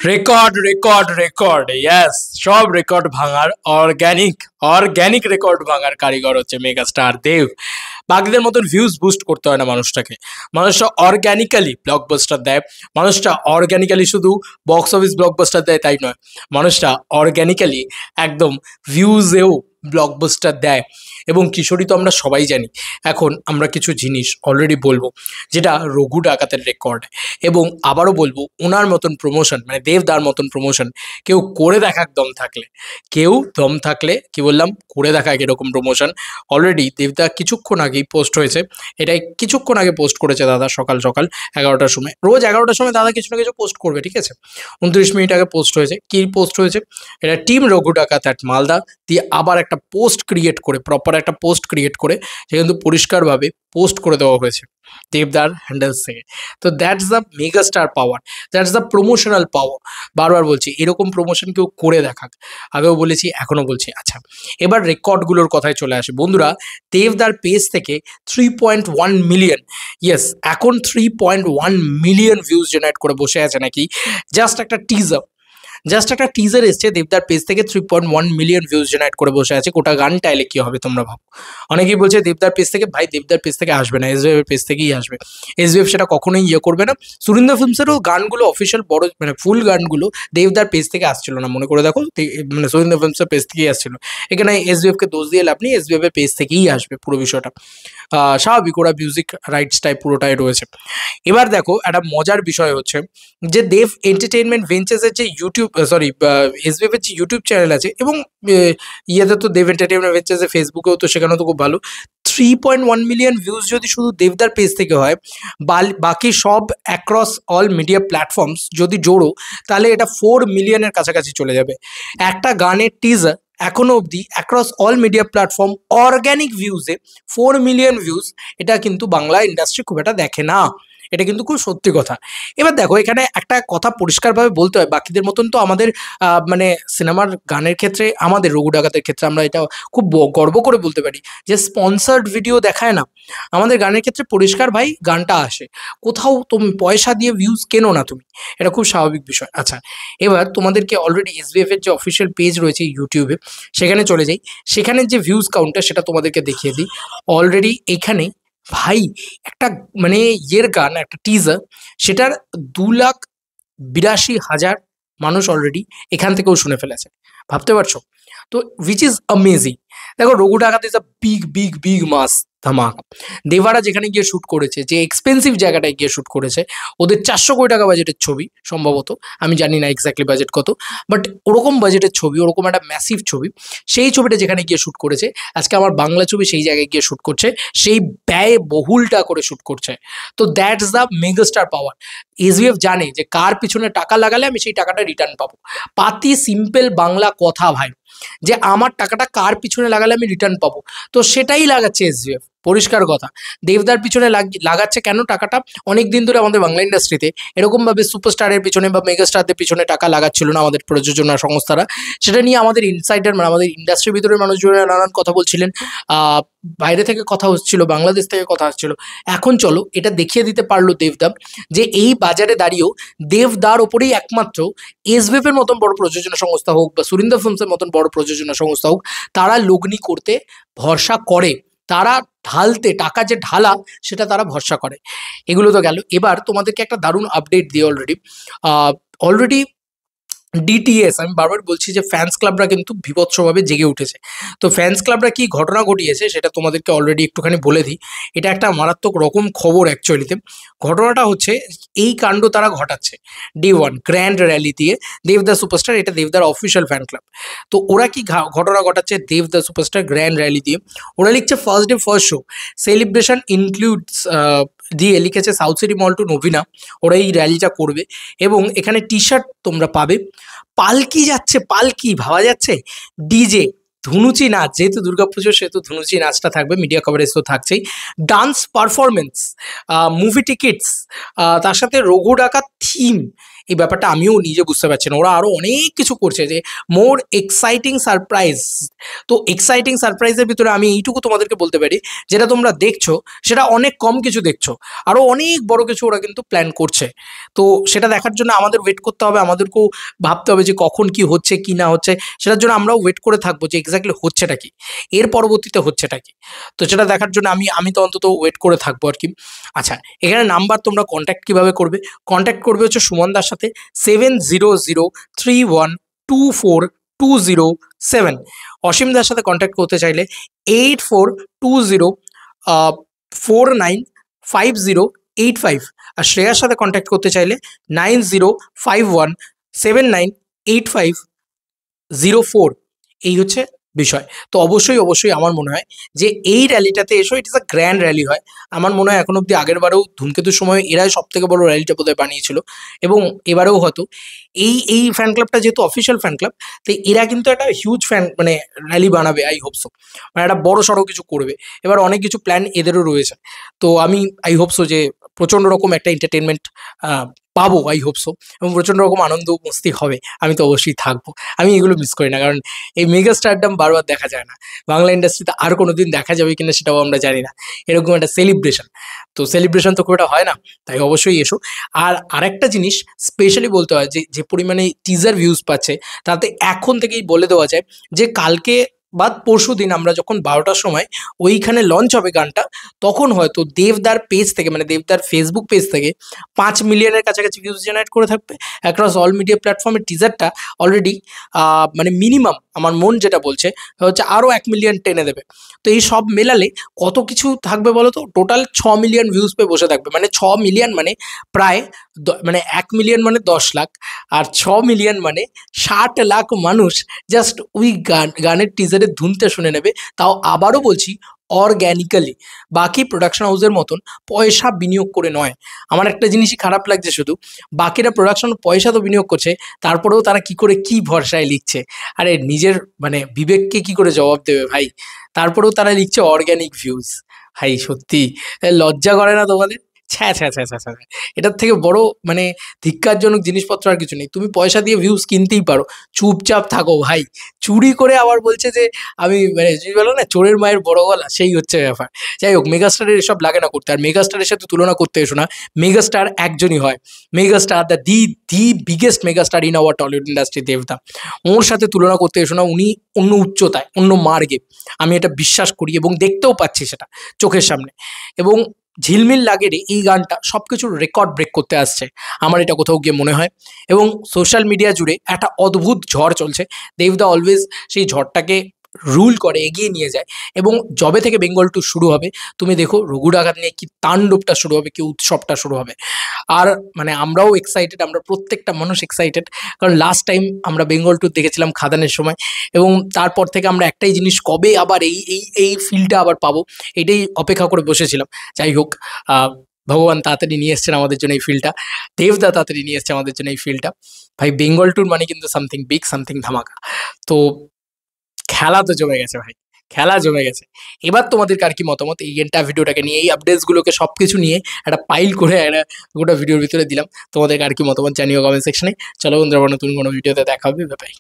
Record record record yes, সব record ভাঙার organic record ভাঙার কারিগর হচ্ছে মেগাস্টার দেব। বাকিদের মতন ভিউজ বুস্ট করতে হয় না মানুষটা অর্গ্যানিক্যালি ব্লকবাস্টার দেয়। মানুষটা অর্গ্যানিক্যালি শুধু বক্স অফিস ব্লকবাস্টার দেয় তাই নয়, মানুষটা অর্গ্যানিক্যালি একদম ভিউজেও ব্লকবাস্টার দেয়। এবং কিশোরী তো আমরা সবাই জানি। এখন আমরা কিছু জিনিস অলরেডি বলবো যেটা রঘু ডাকাতের রেকর্ড, এবং আবারও বলবো ওনার মতন প্রমোশন মানে দেবদার মতন প্রমোশন কেউ করে দেখাক দম থাকলে কি বললাম করে দেখাক এরকম প্রমোশন। অলরেডি দেবদা কিছুক্ষণ আগেই পোস্ট হয়েছে, এটাই কিছুক্ষণ আগে পোস্ট করেছে দাদা সকাল সকাল 11টার সময়। রোজ 11টার সময় দাদা কিছু না কিছু পোস্ট করবে, ঠিক আছে। 29 মিনিট আগে পোস্ট হয়েছে। কি পোস্ট হয়েছে? এটা টিম রঘু ডাকাত অ্যাট মালদা দিয়ে আবার একটা পোস্ট ক্রিয়েট করে, প্রপার একটা পোস্ট ক্রিয়েট করে সে কিন্তু পরিষ্কারভাবে পোস্ট করে দেওয়া হয়েছে দেবদার হ্যান্ডেলস থেকে। তো that's the megastar power, that's the promotional power. বারবার বলছি এরকম প্রমোশন কেউ করে দেখাক, আগেও বলেছি এখনও বলছি। আচ্ছা, এবার রেকর্ডগুলোর কথায় চলে আসে বন্ধুরা। দেবদার পেজ থেকে 3.1 মিলিয়ন, ইয়েস এখন 3.1 মিলিয়ন ভিউজ জেনারেট করে বসে আছে নাকি। জাস্ট একটা টিজার এসছে দেবদার পেজ থেকে 3.1 মিলিয়ন ভিউজ জেনারেট করে বসে আছে। গোটা গানটা এলে কি হবে তোমরা ভাবো। অনেকেই বলছে দেবদার পেজ থেকে, ভাই দেবদার পেজ থেকে আসবে না, এসবিএফের পেজ থেকেই আসবে। এসবিএফ সেটা কখনোই করবে না। সুরিন্দর ফিল্মসেরও গানগুলো অফিসিয়াল বড় মানে ফুল গানগুলো দেবদার পেজ থেকে আসছিল না, মনে করে দেখো, মানে সুরিন্দর ফিল্মসের পেজ থেকেই আসছিল। এখানে এসবিএফকে দোষ দিয়ে লাভ নেই, এসবিএফের পেজ থেকেই আসবে পুরো বিষয়টা। স্বাভাবিক, ওরা মিউজিক রাইটসটাই পুরোটাই রয়েছে। এবার দেখো একটা মজার বিষয় হচ্ছে যে দেব এন্টারটেইনমেন্ট ভেঞ্চার্সের যে এসবিএফের যে ইউটিউব চ্যানেল আছে, এবং ইয়েতে তো দেব এন্টারটেইনমেন্ট ভেঞ্চার্সের ফেসবুকেও তো সেখানেও তো খুব ভালো। 3.1 মিলিয়ন ভিউজ যদি শুধু দেবদার পেজ থেকে হয়, বাকি সব অ্যাক্রস অল মিডিয়া প্ল্যাটফর্মস যদি জোড়ো, তাহলে এটা 4 মিলিয়নের কাছাকাছি চলে যাবে। একটা গানের টিজার এখনো অবধি across all media platform organic ভিউজে 4 মিলিয়ন ভিউজ, এটা কিন্তু বাংলা ইন্ডাস্ট্রি খুব একটা দেখে না, এটা কিন্তু খুব সত্যি কথা। এবার দেখো এখানে একটা কথা পরিষ্কারভাবে বলতে হয়, বাকিদের মতন তো আমাদের মানে সিনেমার গানের ক্ষেত্রে, আমাদের রঘু ডাকাতের ক্ষেত্রে আমরা এটা খুব গর্ব করে বলতে পারি যে স্পন্সার্ড ভিডিও দেখায় না। আমাদের গানের ক্ষেত্রে পরিষ্কার ভাই গানটা আসে, কোথাও তুমি পয়সা দিয়ে ভিউজ কেনো না তুমি, এটা খুব স্বাভাবিক বিষয়। আচ্ছা, এবার তোমাদেরকে অলরেডি এসবিএফ এর যে অফিসিয়াল পেজ রয়েছে ইউটিউবে, সেখানে চলে যাই, সেখানে যে ভিউজ কাউন্টার সেটা তোমাদেরকে দেখিয়ে দিই। অলরেডি এখানে ভাই একটা মানে গান, একটা টিজার, সেটার 2,82,000 মানুষ অলরেডি এখান থেকেও শুনে ফেলেছে, ভাবতে পারছো? তো উইচ ইজ অ্যামেজিং। দেখো রঘু ডাকাত ইজ আ বিগ মাস ধামাকা। দেবারা যেখানে গিয়ে শ্যুট করেছে, যে এক্সপেন্সিভ জায়গাটায় গিয়ে শ্যুট করেছে, ওদের 400 কোটি টাকা বাজেটের ছবি সম্ভবত, আমি জানি না এক্স্যাক্টলি বাজেট কত, বাট ওরকম বাজেটের ছবি, ওরকম একটা ম্যাসিভ ছবি, সেই ছবিটা যেখানে গিয়ে শ্যুট করেছে, আজকে আমার বাংলা ছবি সেই জায়গায় গিয়ে শ্যুট করছে, সেই ব্যয় বহুলটা করে শ্যুট করছে। তো that's the megastar power. SBF জানে যে কার পিছনে টাকা লাগালে আমি সেই টাকাটা রিটার্ন পাবো। পাতি সিম্পল বাংলা কথা ভাই, যে আমার টাকাটা কার পিছনে লাগালে আমি রিটার্ন পাবো, তো সেটাই লাগাচ্ছে এসবিএফ, পরিষ্কার কথা। দেবদার পিছনে লাগাচ্ছে কেন টাকাটা? অনেক দিন ধরে আমাদের বাংলা ইন্ডাস্ট্রিতে এরকমভাবে সুপারস্টারের পিছনে বা মেগাস্টারদের পিছনে টাকা লাগাচ্ছিল না আমাদের প্রযোজনা সংস্থারা। সেটা নিয়ে আমাদের ইনসাইডার মানে আমাদের ইন্ডাস্ট্রির ভিতরে মানুষজনেরা নানান কথা বলছিলেন, বাইরে থেকে কথা হচ্ছিল, বাংলাদেশ থেকে কথা হচ্ছিল। এখন চলো এটা দেখিয়ে দিতে পারলো দেবদা, যে এই বাজারে দাঁড়িয়েও দেবদার ওপরেই একমাত্র এসবিএফের মতন বড় প্রযোজনা সংস্থা হোক বা সুরিন্দর ফিল্মসের মতন বড় প্রযোজনা সংস্থা হোক, তারা লগ্নি করতে ভরসা করে, তারা ঢালতে, টাকা যে ঢালা সেটা তারা ভরসা করে। এগুলো তো গেল। এবার তোমাদেরকে একটা দারুণ আপডেট দিয়ে অলরেডি ডিটিএস, আমি বারবার বলছি যে ফ্যান্স ক্লাবরা কিন্তু বিভৎসভাবে জেগে উঠেছে। তো ফ্যান্স ক্লাবরা কি ঘটনা ঘটিয়েছে সেটা তোমাদেরকে অলরেডি একটুখানি বলে দিই। এটা একটা মারাত্মক রকম খবর অ্যাকচুয়ালিতে। ঘটনাটা হচ্ছে এই কাণ্ড তারা ঘটাচ্ছে D1 গ্র্যান্ড র্যালি দিয়ে, দেবদা সুপারস্টার, এটা দেবদার অফিসিয়াল ফ্যান ক্লাব। তো ওরা কি ঘটনা ঘটাচ্ছে দেবদা সুপারস্টার গ্র্যান্ড র্যালি দিয়ে? ওরা লিখছে first day first show celebration includes, দিয়ে লিখেছে সাউথ সিটি মল টু নভিনা, ওরা এই র্যালিটা করবে এবং এখানে টি শার্ট তোমরা পাবে। পালকি যাচ্ছে, পালকি ভাবা যাচ্ছে, ডিজে, ধুনুচি নাচ, যেহেতু দুর্গাপুজো সেহেতু ধুনুচি নাচটা থাকবে, মিডিয়া কভারেজ তো থাকছেই, ডান্স পারফরমেন্স, মুভি টিকিটস, তার সাথে রঘু ডাকাত থিম, এই ব্যাপারটা আমিও নিজে বুঝতে পারছি না। ওরা আরও অনেক কিছু করছে যে মোর এক্সাইটিং সারপ্রাইজ। তো এক্সাইটিং সারপ্রাইজের ভিতরে আমি এইটুকু তোমাদেরকে বলতে পারি, যেটা তোমরা দেখছো সেটা অনেক কম কিছু দেখছো, আরও অনেক বড় কিছু ওরা কিন্তু প্ল্যান করছে। তো সেটা দেখার জন্য আমাদের ওয়েট করতে হবে, আমাদেরকেও ভাবতে হবে যে কখন কি হচ্ছে কি না হচ্ছে, সেটার জন্য আমরাও ওয়েট করে থাকবো যে এক্স্যাক্টলি হচ্ছেটা কি, এর পরবর্তীতে হচ্ছেটা কি। তো সেটা দেখার জন্য আমি তো অন্তত ওয়েট করে থাকবো আর কি। আচ্ছা, এখানে নাম্বার তোমরা কন্ট্যাক্ট কীভাবে করবে? কন্ট্যাক্ট করবে হচ্ছে সুমনদার সাথে 7003124207। অসীমদার সাথে কন্ট্যাক্ট করতে চাইলে 8420495085। আর শ্রেয়ার সাথে কন্ট্যাক্ট করতে চাইলে 9051798504। এই হচ্ছে বিষয়। তো অবশ্যই অবশ্যই আমার মনে হয় যে এই র্যালিটাতে এসো, ইট ইস আ গ্র্যান্ড র্যালি হয়। আমার মনে হয় এখন অব্দি আগের বারেও ধূমকেতুর সময় এরাই সব থেকে বড় র্যালিটা বোধহয় বানিয়েছিল, এবং এবারেও হয়তো এই ফ্যান ক্লাবটা যেহেতু অফিসিয়াল ফ্যান ক্লাব, তো এরা কিন্তু একটা হিউজ মানে র্যালি বানাবে, আই হোপ সো। মানে একটা বড় সড়ো কিছু করবে। এবার অনেক কিছু প্ল্যান এদেরও রয়েছে। তো আমি আই হোপ সো যে প্রচণ্ড রকম একটা এন্টারটেনমেন্ট পাবো, আই হোপ সো, এবং প্রচণ্ড রকম আনন্দ মস্তি হবে। আমি তো অবশ্যই থাকবো, আমি এগুলো মিস করি না, কারণ এই মেগা স্টারডাম বারবার দেখা যায় না। বাংলা ইন্ডাস্ট্রিতে আর কোনো দিন দেখা যাবে কিনা সেটাও আমরা জানি না। এরকম একটা সেলিব্রেশন, তো সেলিব্রেশন তো খুব একটা হয় না, তাই অবশ্যই এসো। আর আরেকটা জিনিস স্পেশালি বলতে হয় যে যে পরিমাণে টিজার ভিউজ পাচ্ছে, তাতে এখন থেকেই বলে দেওয়া যায় যে কালকে বা পরশু দিন আমরা যখন 12টার সময় ওইখানে লঞ্চ হবে গানটা, তখন হয়তো দেবদার পেজ থেকে, মানে দেবদার ফেসবুক পেজ থেকে 5 মিলিয়নের কাছাকাছি ভিউজ জেনারেট করে থাকবে অ্যাক্রস অল মিডিয়া প্ল্যাটফর্মের। টিজারটা অলরেডি মানে মিনিমাম আমার মন যেটা বলছে হচ্ছে আরও 1 মিলিয়ন টেনে দেবে। তো এই সব মেলালে কত কিছু থাকবে বলো তো? টোটাল 6 মিলিয়ন ভিউজ পেয়ে বসে থাকবে, মানে 6 মিলিয়ন মানে প্রায় মানে 1 মিলিয়ন মানে 10 লাখ, আর 6 মিলিয়ন মানে 60 লাখ মানুষ জাস্ট ওই গানের টিজারের ধুনতে শুনে নেবে। তাও আবারও বলছি, অর্গ্যানিক্যালি, বাকি প্রোডাকশন হাউসের মতন পয়সা বিনিয়োগ করে নয়। আমার একটা জিনিসই খারাপ লাগছে শুধু, বাকিরা প্রোডাকশন পয়সা তো বিনিয়োগ করছে, তারপরেও তারা কি করে কি ভরসায় লিখছে? আরে নিজের মানে বিবেককে কি করে জবাব দেবে ভাই? তারপরেও তারা লিখছে অর্গ্যানিক ভিউজ। ভাই সত্যি লজ্জা করে না তোমাদের? ছ্যা ছ্যা ছ্যা ছ্যা ছ্যা। এটার থেকে বড় মানে ধিক্কারজনক জিনিসপত্র আর কিছু নেই। তুমি পয়সা দিয়ে ভিউজ কিনতেই পারো, চুপচাপ থাকো ভাই। চুরি করে আবার বলছে যে আমি মানে তুমি বলো না চোরের মায়ের বড় গলা, সেই হচ্ছে ব্যাপার। যাই হোক, মেগাস্টারের এসব লাগে না করতে, আর মেগাস্টারের সাথে তুলনা করতে এসো না। মেগাস্টার একজনই হয়, megastar the biggest megastar in our Tollywood industry, দেবদা। ওর সাথে তুলনা করতে এসো না, উনি অন্য উচ্চতায়, অন্য মার্গে, আমি এটা বিশ্বাস করি এবং দেখতেও পাচ্ছি সেটা চোখের সামনে। এবং ঝিলমিল লাগে রে এই গানটা সব কিছুর রেকর্ড ব্রেক করতে আসছে, আমার এটা কোথাও গিয়ে মনে হয়। এবং সোশ্যাল মিডিয়া জুড়ে একটা অদ্ভুত ঝড় চলছে, দেবদা অলওয়েজ সেই ঝড়টাকে রুল করে, এগিয়ে নিয়ে যায়। এবং যবে থেকে বেঙ্গল টু শুরু হবে, তুমি দেখো রঘু ডাকাত নিয়ে কি তাণ্ডবটা শুরু হবে, কি উৎসবটা শুরু হবে। আর মানে আমরাও এক্সাইটেড, আমরা প্রত্যেকটা মানুষ এক্সাইটেড, কারণ লাস্ট টাইম আমরা বেঙ্গল টু দেখেছিলাম খাদানের সময়, এবং তারপর থেকে আমরা একটাই জিনিস, কবে আবার এই ফিলটা আবার পাবো, এটাই অপেক্ষা করে বসেছিলাম। যাই হোক, ভগবান তাড়াতাড়ি নিয়ে এসছেন আমাদের জন্য এই ফিলটা, দেবদা তাড়াতাড়ি নিয়ে এসছে আমাদের জন্য এই ফিলটা। ভাই বেঙ্গল টুর মানে কিন্তু সামথিং বিগ, সামথিং ধামাকা। তো খেলা তো জমে গেছে ভাই, খেলা জমে গেছে। এবার তোমাদের কার কি মতামত এই এন্টার ভিডিওটাকে নিয়ে, এই আপডেটসগুলোকে সব কিছু নিয়ে একটা পাইল করে একটা গোটা ভিডিওর ভিতরে দিলাম। তোমাদের কার কি মতামত জানিও কমেন্ট সেকশনে। চলো বন্ধুরা, নতুন কোনো ভিডিওতে দেখা হবে, বাই বাই।